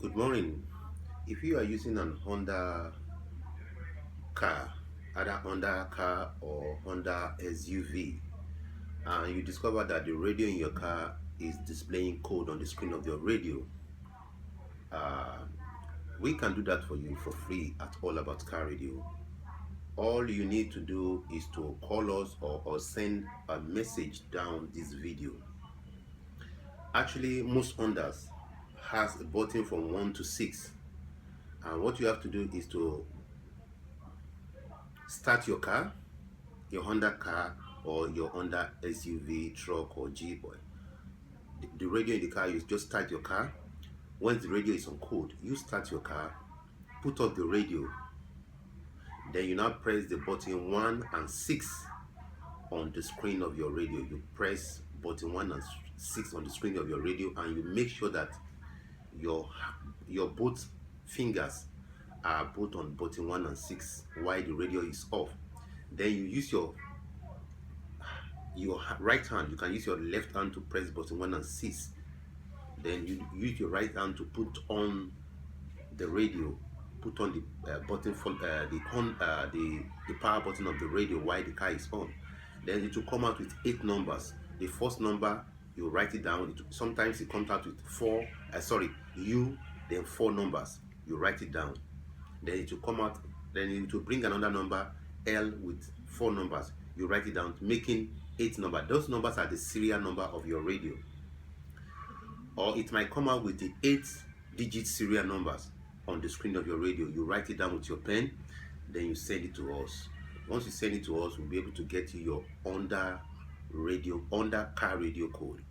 Good morning. If you are using an Honda car, either Honda car or Honda SUV, and you discover that the radio in your car is displaying code on the screen of your radio, uh, we can do that for you for free at All About Car Radio. All you need to do is to call us or send a message down this video. Actually, most Hondas has a button from 1 to 6, and what you have to do is to start your car, your Honda car or your Honda SUV, truck or Jeep. Or the radio in the car, you just start your car. Once the radio is on code, you start your car, put up the radio, then you now press the button 1 and 6 on the screen of your radio. You press button 1 and 6 on the screen of your radio, and you make sure that your your both fingers are both on button 1 and 6 while the radio is off. Then you use your right hand. You can use your left hand to press button 1 and 6. Then you use your right hand to put on the radio, put on the button for the power button of the radio while the car is on. Then it will come out with 8 numbers. The first number, you write it down. Sometimes it comes out with then 4 numbers. You write it down. Then it will come out. Then it will bring another number, L, with 4 numbers. You write it down, making 8 numbers. Those numbers are the serial number of your radio. Or it might come out with the 8-digit serial numbers on the screen of your radio. You write it down with your pen, then you send it to us. Once you send it to us, we'll be able to get you your Honda car radio code.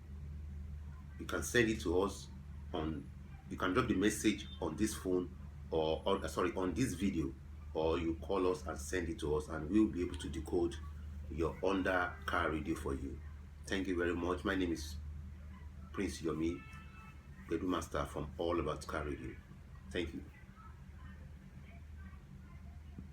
You can send it to us you can drop the message on this phone on this video, or you call us and send it to us, and we'll be able to decode your Honda car radio for you. Thank you very much. My name is Prince Yomi, Gbedu Master from All About Car Radio. Thank you.